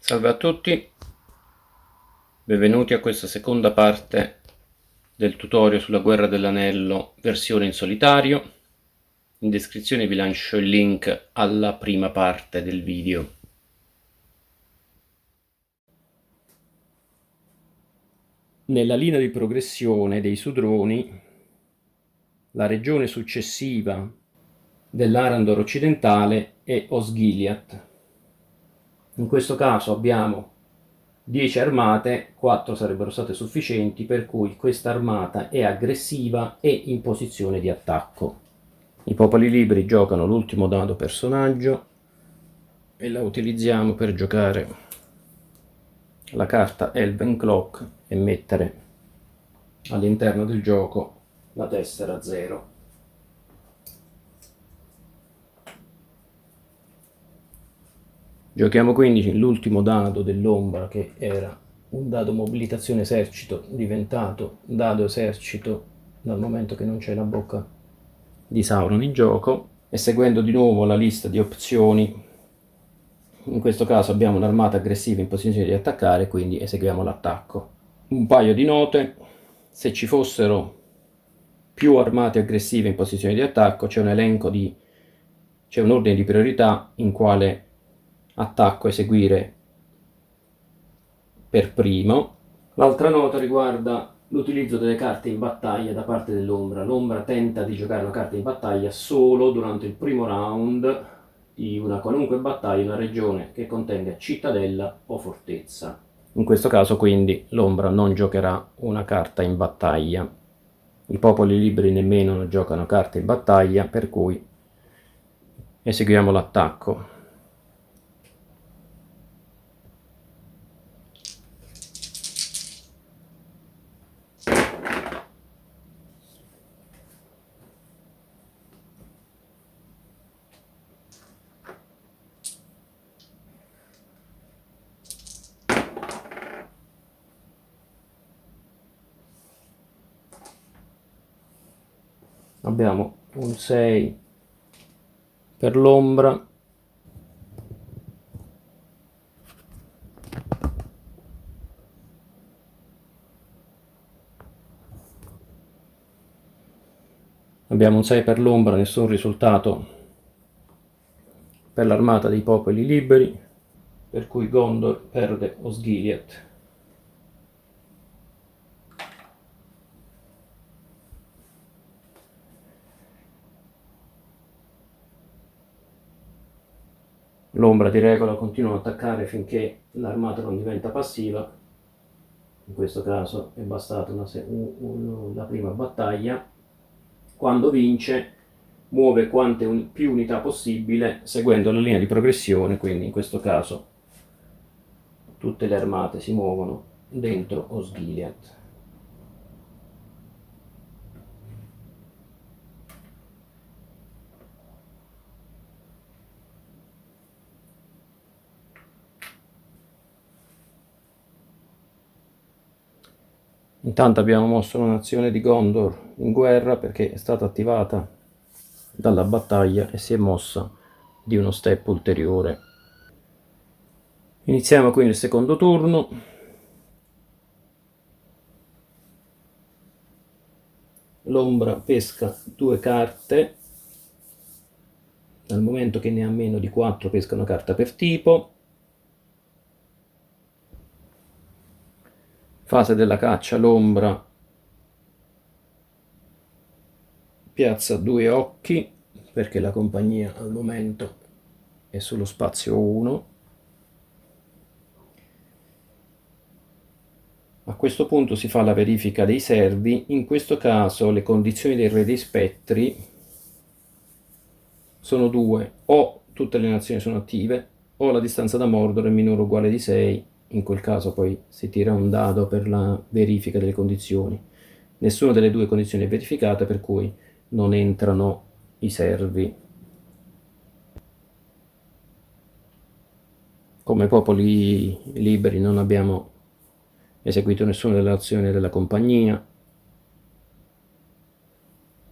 Salve a tutti, benvenuti a questa seconda parte del tutorial sulla Guerra dell'Anello versione in solitario. In descrizione vi lascio il link alla prima parte del video. Nella linea di progressione dei Sudroni, la regione successiva dell'Arandor occidentale è Osgiliath. In questo caso abbiamo 10 armate, 4 sarebbero state sufficienti, per cui questa armata è aggressiva e in posizione di attacco. I popoli liberi giocano l'ultimo dado personaggio e la utilizziamo per giocare la carta Elven Clock e mettere all'interno del gioco la tessera 0. Giochiamo quindi l'ultimo dado dell'ombra, che era un dado mobilitazione esercito diventato dado esercito dal momento che non c'è la bocca di Sauron in gioco, e seguendo di nuovo la lista di opzioni, in questo caso abbiamo un'armata aggressiva in posizione di attaccare, quindi eseguiamo l'attacco. Un paio di note: se ci fossero più armate aggressive in posizione di attacco, c'è un ordine di priorità in quale attacco eseguire per primo. L'altra nota riguarda l'utilizzo delle carte in battaglia da parte dell'ombra. L'ombra tenta di giocare una carta in battaglia solo durante il primo round di una qualunque battaglia, una regione che contenga cittadella o fortezza. In questo caso quindi l'ombra non giocherà una carta in battaglia. I popoli liberi nemmeno non giocano carte in battaglia, per cui eseguiamo l'attacco. Abbiamo un 6 per l'ombra, nessun risultato per l'armata dei popoli liberi, per cui Gondor perde Osgiliath. L'ombra di regola continua ad attaccare finché l'armata non diventa passiva. In questo caso è bastata la prima battaglia. Quando vince muove quante più unità possibile seguendo la linea di progressione, quindi in questo caso tutte le armate si muovono dentro Osgiliath. Intanto abbiamo mosso una nazione di Gondor in guerra perché è stata attivata dalla battaglia e si è mossa di uno step ulteriore. Iniziamo quindi il secondo turno. L'ombra pesca 2 carte, dal momento che ne ha meno di 4 pesca una carta per tipo. Fase della caccia, l'ombra piazza 2 occhi perché la compagnia al momento è sullo spazio 1. A questo punto si fa la verifica dei servi. In questo caso le condizioni del re dei spettri sono 2: o tutte le nazioni sono attive o la distanza da Mordor è minore o uguale di 6. In quel caso poi si tira un dado per la verifica delle condizioni. Nessuna delle due condizioni è verificata, per cui non entrano i servi. Come popoli liberi non abbiamo eseguito nessuna delle azioni della compagnia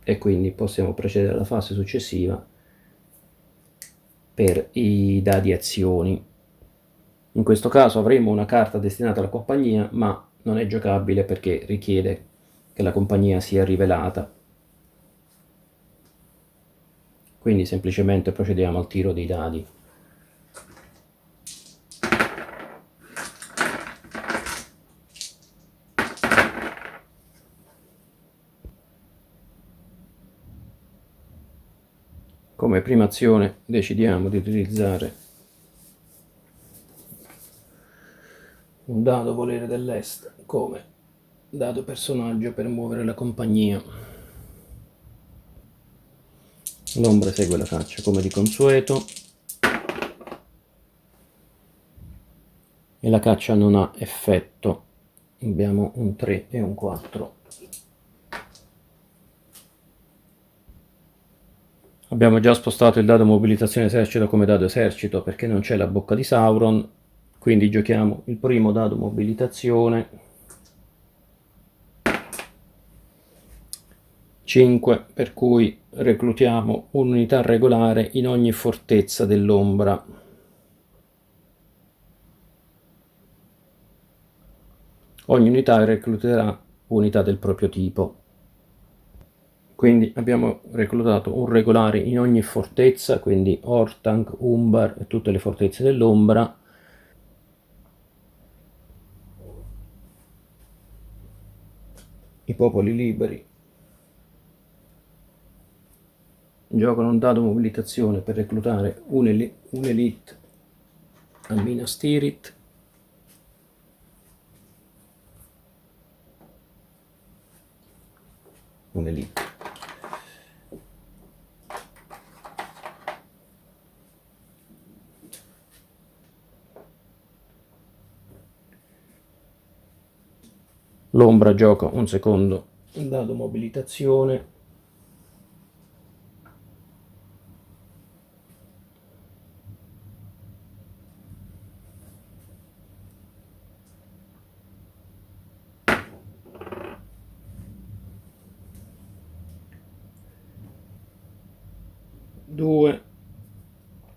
e quindi possiamo procedere alla fase successiva per i dadi azioni. In questo caso avremo una carta destinata alla compagnia, ma non è giocabile perché richiede che la compagnia sia rivelata. Quindi semplicemente procediamo al tiro dei dadi. Come prima azione decidiamo di utilizzare un dado volere dell'est come dado personaggio per muovere la compagnia. L'ombra segue la caccia come di consueto e la caccia non ha effetto. Abbiamo un 3 e un 4. Abbiamo già spostato il dado mobilitazione esercito come dado esercito perché non c'è la bocca di Sauron, quindi giochiamo il primo dado mobilitazione, 5, per cui reclutiamo un'unità regolare in ogni fortezza dell'ombra. Ogni unità recluterà unità del proprio tipo. Quindi abbiamo reclutato un regolare in ogni fortezza, quindi Orthanc, Umbar e tutte le fortezze dell'ombra. I popoli liberi giocano un dado mobilitazione per reclutare un'elite a Minas Tirith. Un'elite. L'ombra gioca un secondo dado mobilitazione. Due.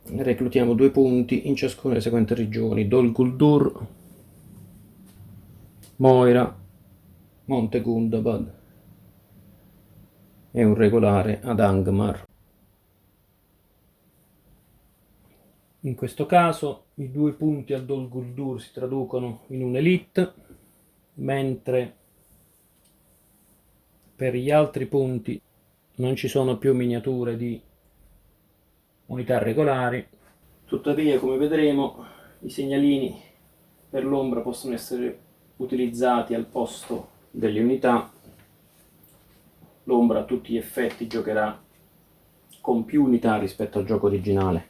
Reclutiamo 2 punti in ciascuna delle seguenti regioni: Dol Guldur, Moira, Monte Gundabad e un regolare ad Angmar. In questo caso i 2 punti a Dol Guldur si traducono in un'elite, mentre per gli altri punti non ci sono più miniature di unità regolari. Tuttavia, come vedremo, i segnalini per l'ombra possono essere utilizzati al posto delle unità. L'ombra a tutti gli effetti giocherà con più unità rispetto al gioco originale.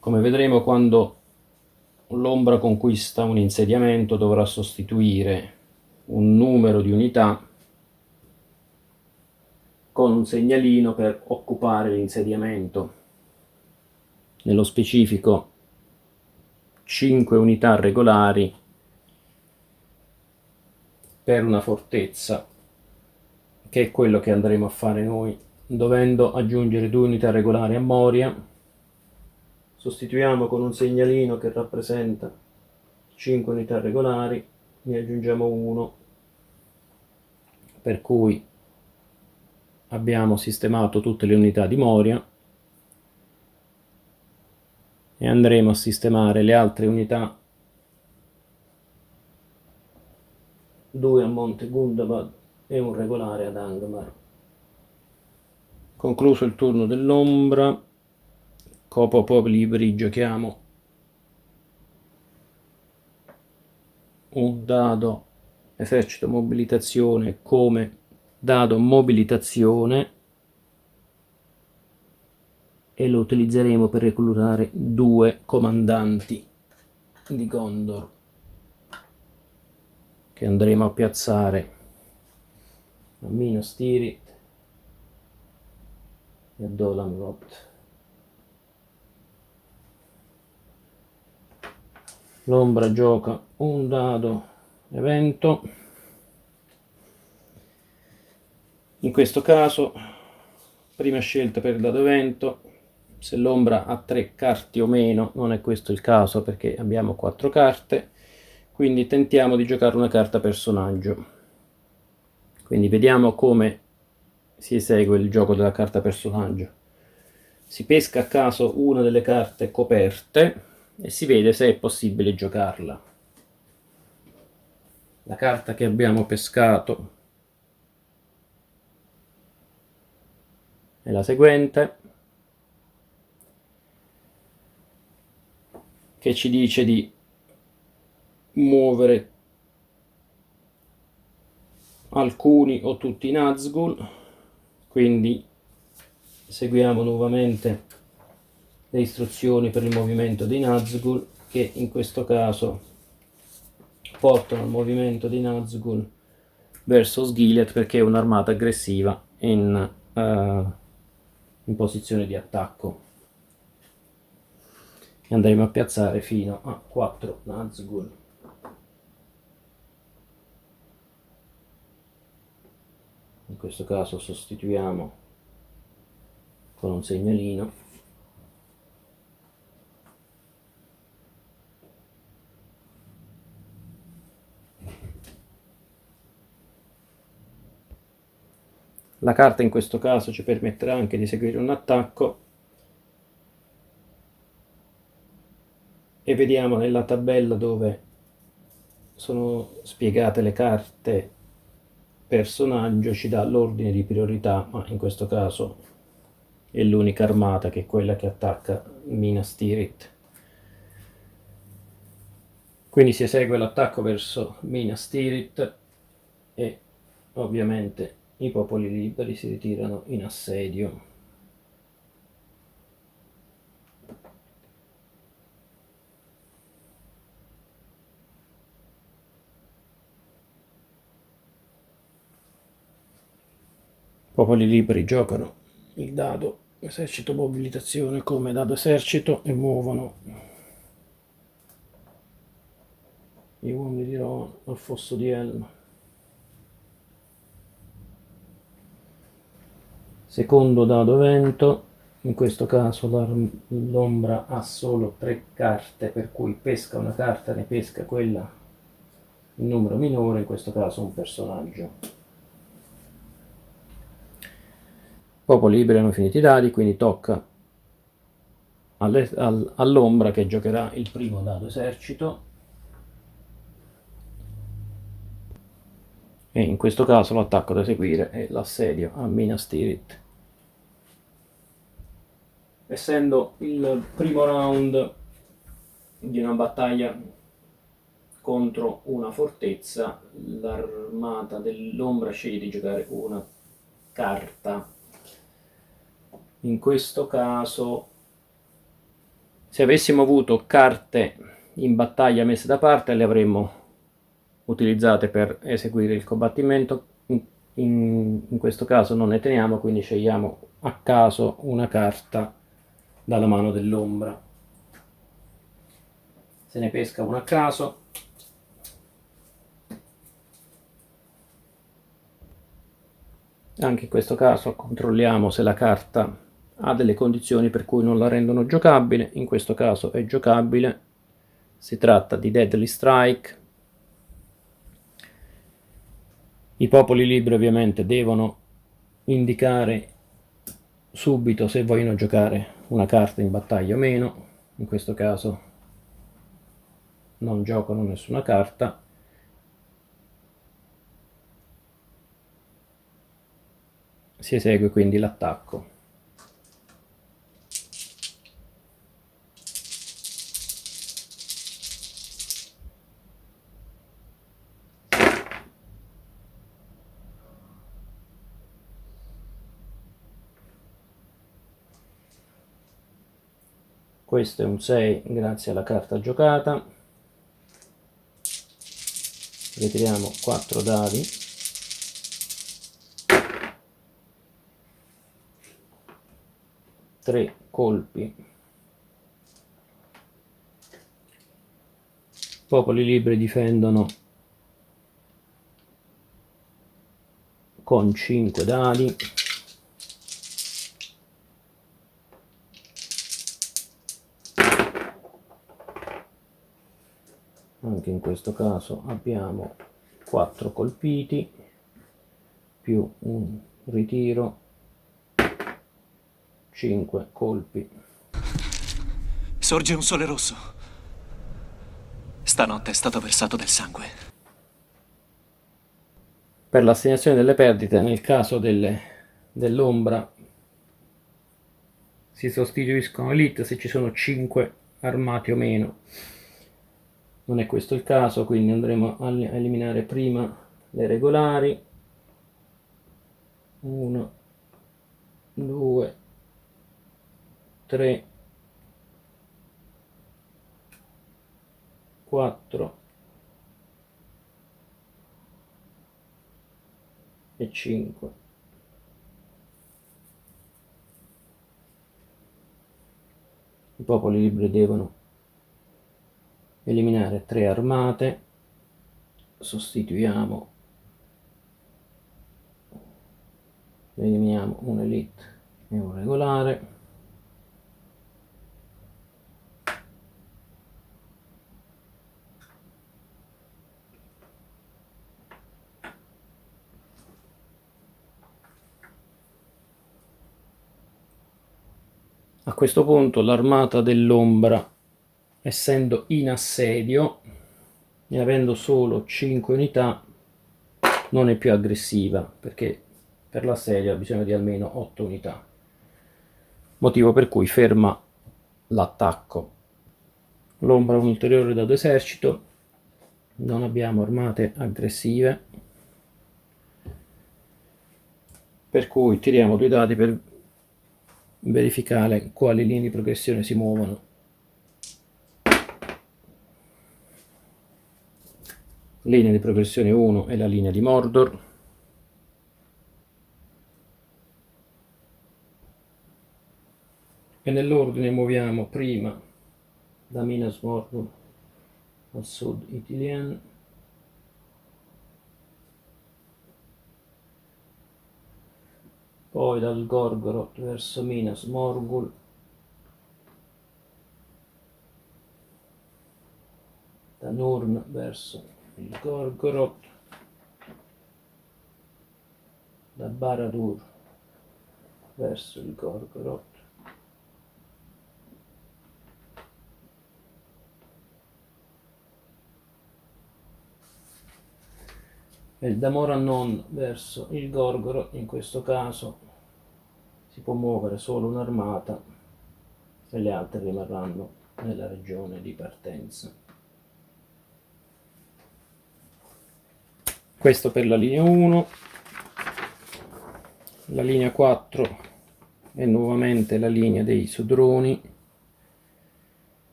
Come vedremo, quando l'ombra conquista un insediamento dovrà sostituire un numero di unità con un segnalino per occupare l'insediamento. Nello specifico 5 unità regolari per una fortezza, che è quello che andremo a fare noi, dovendo aggiungere 2 unità regolari a Moria. Sostituiamo con un segnalino che rappresenta 5 unità regolari, ne aggiungiamo 1, per cui abbiamo sistemato tutte le unità di Moria e andremo a sistemare le altre unità, 2 a Monte Gundabad e un regolare ad Angmar. Concluso il turno dell'ombra, Copo Popoli Liberi, giochiamo un dado esercito mobilitazione come dado mobilitazione e lo utilizzeremo per reclutare 2 comandanti di Gondor che andremo a piazzare a Minas Tirith e a Dol Amroth. L'ombra gioca un dado evento. In questo caso, prima scelta per il dado evento, se l'ombra ha 3 carte o meno, non è questo il caso perché abbiamo 4 carte, quindi tentiamo di giocare una carta personaggio. Quindi vediamo come si esegue il gioco della carta personaggio. Si pesca a caso una delle carte coperte e si vede se è possibile giocarla. La carta che abbiamo pescato è la seguente, che ci dice di muovere alcuni o tutti i Nazgul, quindi seguiamo nuovamente le istruzioni per il movimento dei Nazgul, che in questo caso portano il movimento dei Nazgul verso Osgiliath perché è un'armata aggressiva in posizione di attacco. E andremo a piazzare fino a 4 Nazgul. In questo caso sostituiamo con un segnalino. La carta in questo caso ci permetterà anche di eseguire un attacco e vediamo nella tabella dove sono spiegate le carte personaggio, ci dà l'ordine di priorità, ma in questo caso è l'unica armata che è quella che attacca Minas Tirith. Quindi si esegue l'attacco verso Minas Tirith e ovviamente i popoli liberi si ritirano in assedio. Popoli liberi giocano il dado esercito mobilitazione come dado esercito e muovono gli uomini di Rohan al fosso di Helm. Secondo dado evento, in questo caso l'ombra ha solo 3 carte, per cui pesca una carta, ne pesca quella in numero minore, in questo caso un personaggio. Popoli liberi hanno finito i dadi, quindi tocca all'ombra che giocherà il primo dado esercito e in questo caso l'attacco da eseguire è l'assedio a Minas Tirith. Essendo il primo round di una battaglia contro una fortezza, l'armata dell'ombra sceglie di giocare una carta. In questo caso, se avessimo avuto carte in battaglia messe da parte, le avremmo utilizzate per eseguire il combattimento. In questo caso non ne teniamo, quindi scegliamo a caso una carta dalla mano dell'ombra. Se ne pesca una a caso. Anche in questo caso controlliamo se la carta ha delle condizioni per cui non la rendono giocabile. In questo caso è giocabile. Si tratta di Deadly Strike. I popoli liberi ovviamente devono indicare subito se vogliono giocare una carta in battaglia o meno. In questo caso non giocano nessuna carta. Si esegue quindi l'attacco. Questo è un 6 grazie alla carta giocata. Ritiriamo 4 dadi. Tre colpi. Popoli liberi difendono con 5 dadi. Anche in questo caso abbiamo 4 colpiti più un ritiro, 5 colpi. Sorge un sole rosso. Stanotte è stato versato del sangue. Per l'assegnazione delle perdite, nel caso dell'ombra, si sostituiscono elite se ci sono 5 armati o meno. Non è questo il caso, quindi andremo a eliminare prima le regolari. 1, 2, 3, 4 e 5. I popoli liberi devono eliminare 3 armate. Sostituiamo, eliminiamo un elite e un regolare. A questo punto l'armata dell'ombra, essendo in assedio e avendo solo 5 unità, non è più aggressiva, perché per l'assedio ha bisogno di almeno 8 unità, motivo per cui ferma l'attacco. L'ombra è un ulteriore dado esercito, non abbiamo armate aggressive, per cui tiriamo 2 dadi per verificare quali linee di progressione si muovono. Linea di progressione 1 è la linea di Mordor. E nell'ordine muoviamo prima da Minas Morgul al sud Ithilien, poi dal Gorgoroth verso Minas Morgul, da Nurn verso il Gorgoroth, da Barad-dûr verso il Gorgoroth, e da Morannon verso il Gorgoroth. In questo caso si può muovere solo un'armata e le altre rimarranno nella regione di partenza. Questo per la linea 1. La linea 4 è nuovamente la linea dei sudroni.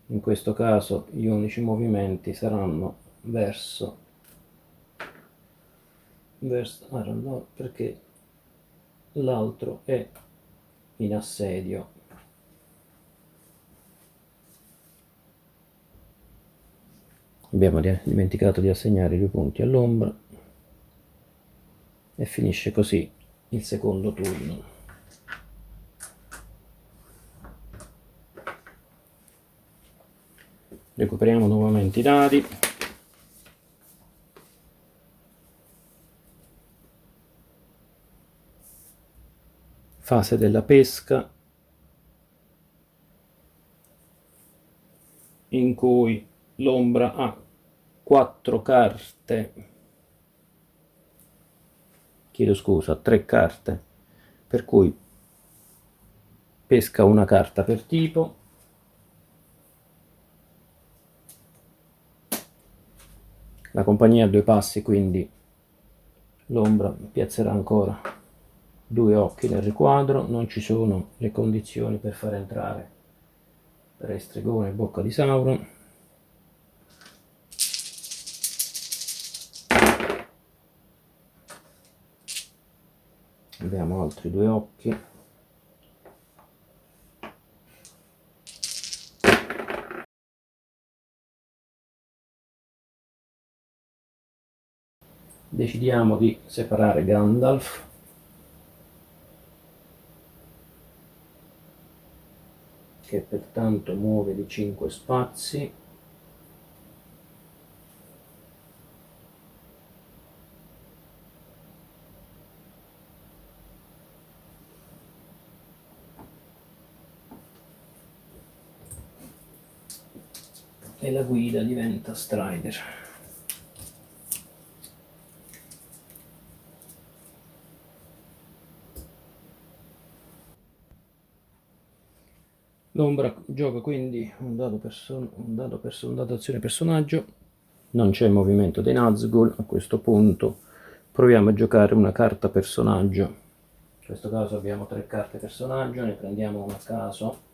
In questo caso gli unici movimenti saranno verso Arandor, perché l'altro è in assedio. Abbiamo dimenticato di assegnare i 2 punti all'ombra e finisce così il secondo turno. Recuperiamo nuovamente i dadi. Fase della pesca, in cui l'ombra ha 4 carte, chiedo scusa, 3 carte, per cui pesca una carta per tipo. La compagnia ha 2 passi, quindi l'ombra piazzerà ancora 2 occhi nel riquadro. Non ci sono le condizioni per far entrare Re Stregone e Bocca di Sauron. Abbiamo altri 2 occhi. Decidiamo di separare Gandalf, che pertanto muove di 5 spazi. e la guida diventa Strider. L'ombra gioca quindi un dado azione personaggio, non c'è movimento dei Nazgûl. A questo punto proviamo a giocare una carta personaggio. In questo caso abbiamo 3 carte personaggio, ne prendiamo una a caso.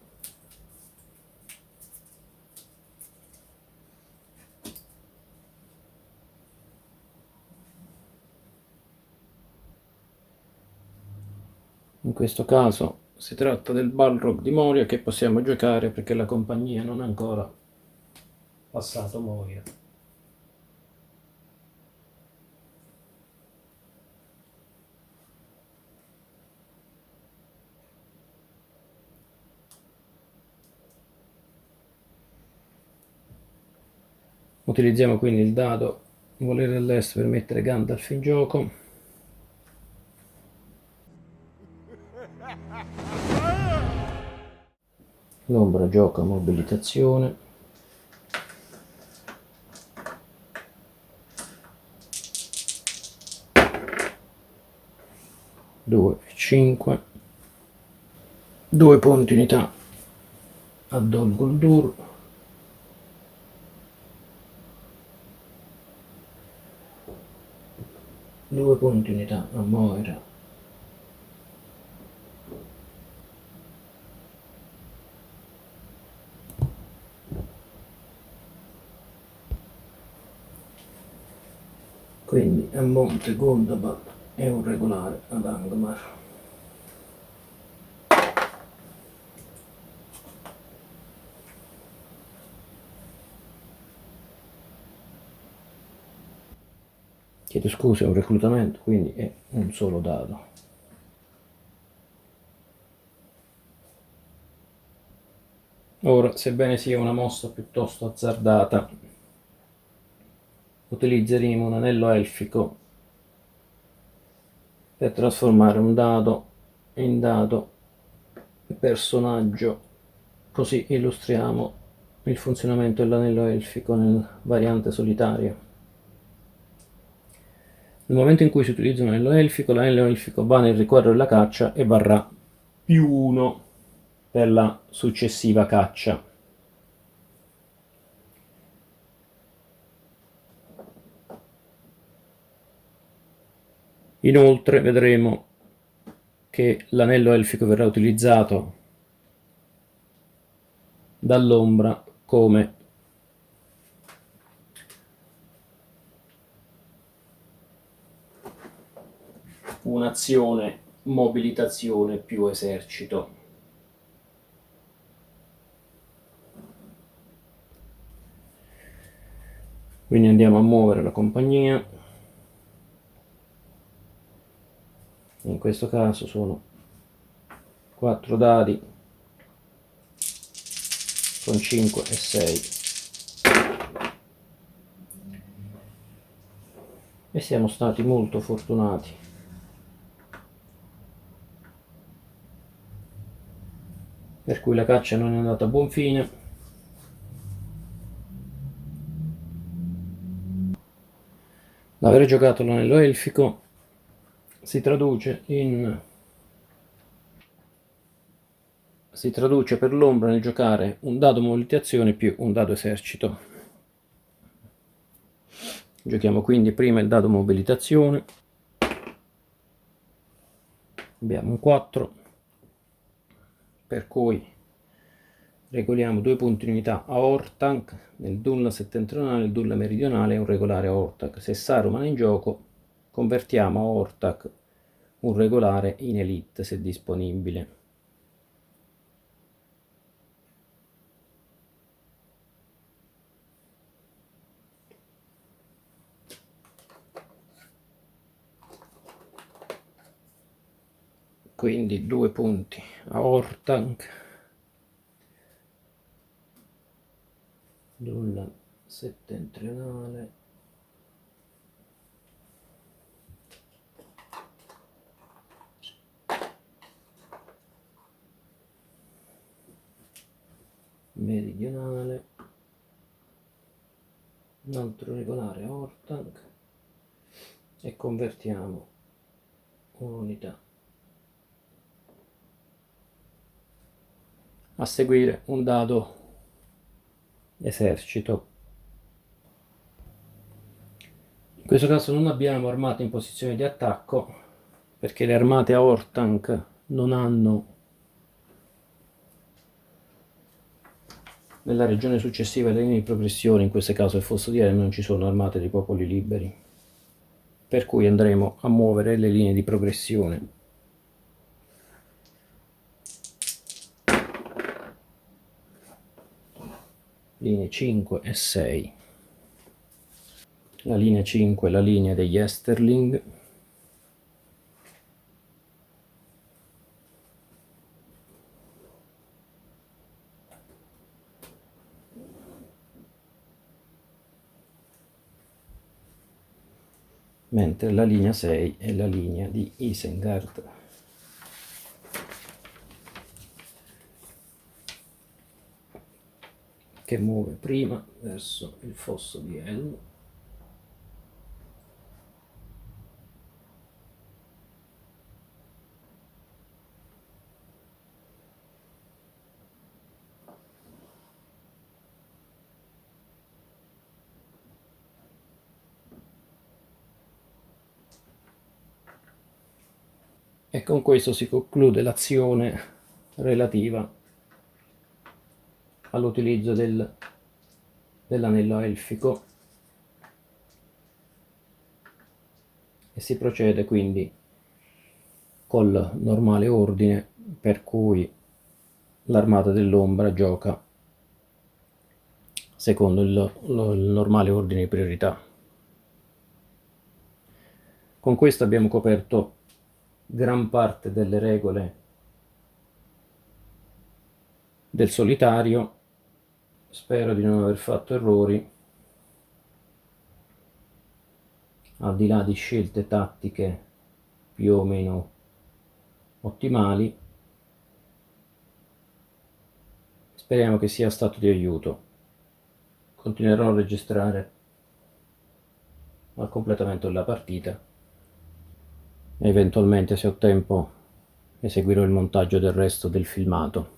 In questo caso si tratta del Balrog di Moria, che possiamo giocare perché la compagnia non ha ancora passato Moria. Utilizziamo quindi il dado volere dell'est per mettere Gandalf in gioco. L'ombra gioca mobilitazione. Due e 5. 2 punti unità a Dol Guldur. Due punti unità a Moira. Quindi a monte Gundabad è un regolare ad Angmar. Chiedo scusa, è un reclutamento, quindi è un solo dado. Ora, sebbene sia una mossa piuttosto azzardata, utilizzeremo un anello elfico per trasformare un dado in dado personaggio, così illustriamo il funzionamento dell'anello elfico nella variante solitaria. Nel momento in cui si utilizza un anello elfico va nel riquadro della caccia e varrà +1 per la successiva caccia. Inoltre vedremo che l'anello elfico verrà utilizzato dall'ombra come un'azione mobilitazione più esercito. Quindi andiamo a muovere la compagnia. In questo caso sono 4 dadi con 5 e 6. E siamo stati molto fortunati. Per cui la caccia non è andata a buon fine. L'aver giocato l'anello elfico si traduce per l'ombra nel giocare un dado mobilitazione più un dado esercito. Giochiamo quindi prima il dado mobilitazione. Abbiamo un 4, per cui regoliamo 2 punti di unità a Orthanc. Nel Dun settentrionale e il Dun meridionale è un regolare a Orthanc. Se Saruman è in gioco, convertiamo a Orthanc un regolare in Elite se disponibile. Quindi 2 punti a Orthanc, Dun settentrionale, meridionale, un altro regolare Ortank e convertiamo un'unità. A seguire un dado esercito. In questo caso non abbiamo armate in posizione di attacco perché le armate a Ortank non hanno nella regione successiva le linee di progressione, in questo caso il fosso di Helm, non ci sono armate dei popoli liberi, per cui andremo a muovere le linee di progressione. Linee 5 e 6. La linea 5 è la linea degli Esterling, mentre la linea 6 è la linea di Isengard. Che muove prima verso il fosso di Helm. E con questo si conclude l'azione relativa all'utilizzo dell'anello elfico e si procede quindi col normale ordine per cui l'armata dell'ombra gioca secondo il normale ordine di priorità. Con questo abbiamo coperto gran parte delle regole del solitario. Spero di non aver fatto errori, al di là di scelte tattiche più o meno ottimali. Speriamo che sia stato di aiuto. Continuerò a registrare al completamento della partita e eventualmente, se ho tempo, eseguirò il montaggio del resto del filmato.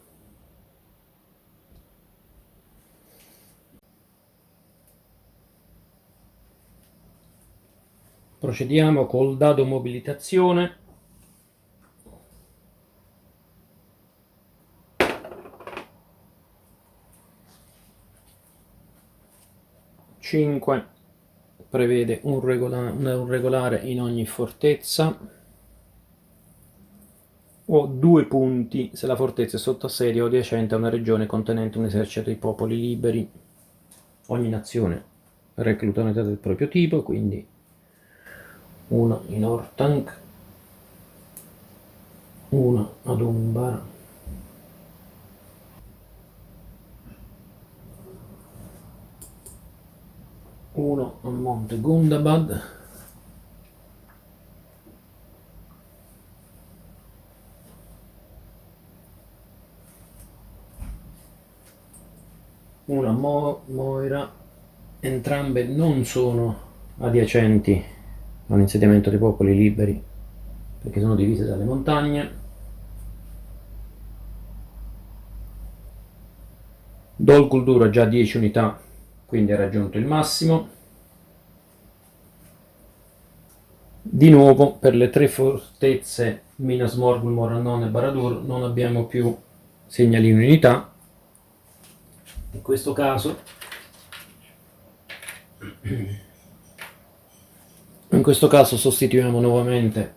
Procediamo col dado mobilitazione. Cinque prevede un regolare in ogni fortezza o 2 punti se la fortezza è sotto assedio o adiacente a una regione contenente un esercito dei popoli liberi. Ogni nazione recluta unità del proprio tipo, quindi una in Ortank, una ad Umbar, uno a Monte Gundabad, una Moira. Entrambe non sono adiacenti a un insediamento dei popoli liberi perché sono divise dalle montagne. Dol Guldur ha già 10 unità, quindi ha raggiunto il massimo. Di nuovo per le 3 fortezze Minas Morgul, Morannon e Baradur non abbiamo più segnalino unità. In questo caso sostituiamo nuovamente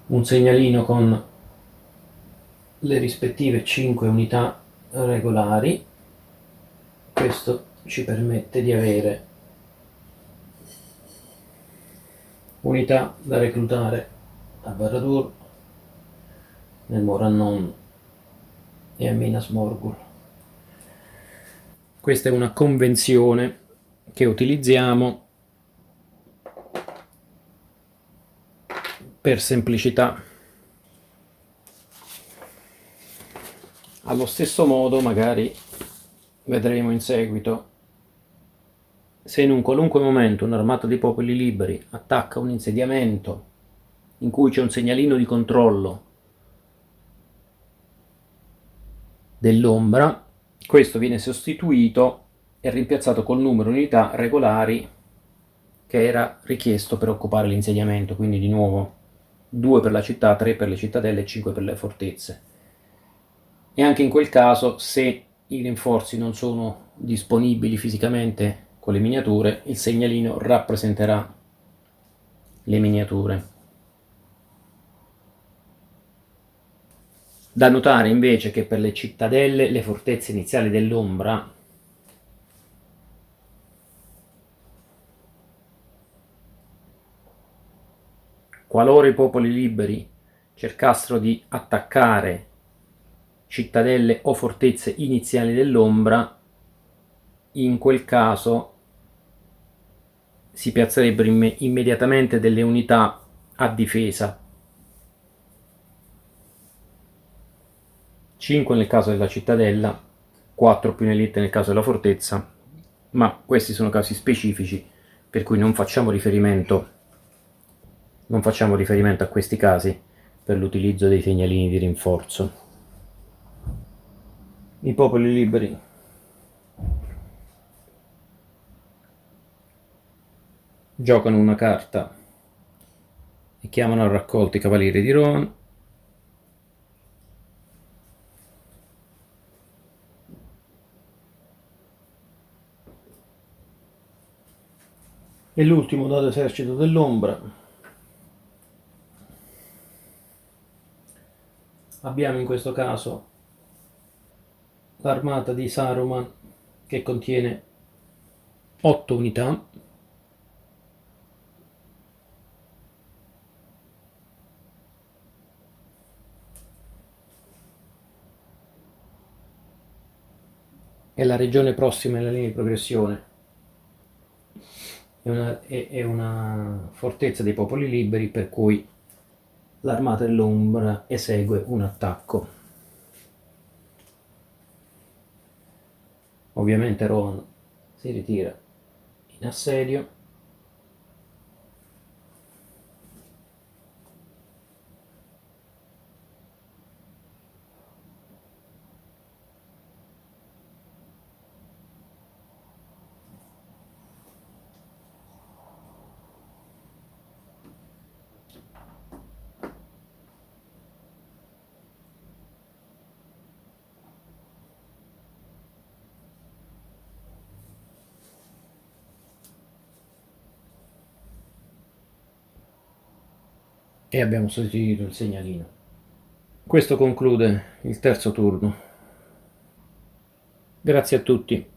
un segnalino con le rispettive 5 unità regolari. Questo ci permette di avere unità da reclutare a Baradur, nel Morannon e a Minas Morgul. Questa è una convenzione che utilizziamo per semplicità. Allo stesso modo magari vedremo in seguito, se in un qualunque momento un'armata di popoli liberi attacca un insediamento in cui c'è un segnalino di controllo dell'ombra, questo viene sostituito e rimpiazzato col numero di unità regolari che era richiesto per occupare l'insediamento, quindi di nuovo 2 per la città, 3 per le cittadelle e 5 per le fortezze. E anche in quel caso, se i rinforzi non sono disponibili fisicamente con le miniature, il segnalino rappresenterà le miniature. Da notare invece che per le cittadelle, le fortezze iniziali dell'ombra, qualora i popoli liberi cercassero di attaccare cittadelle o fortezze iniziali dell'ombra, in quel caso si piazzerebbero immediatamente delle unità a difesa, 5 nel caso della cittadella, 4 più un'elite nel caso della fortezza, ma questi sono casi specifici per cui non facciamo riferimento a questi casi per l'utilizzo dei segnalini di rinforzo. I popoli liberi giocano una carta e chiamano a raccolta i cavalieri di Rohan. E l'ultimo dato esercito dell'ombra. Abbiamo in questo caso l'armata di Saruman che contiene 8 unità, e la regione prossima alla linea di progressione è una fortezza dei popoli liberi, per cui l'armata dell'ombra esegue un attacco. Ovviamente Rohan si ritira in assedio. E abbiamo sostituito il segnalino. Questo conclude il terzo turno. Grazie a tutti.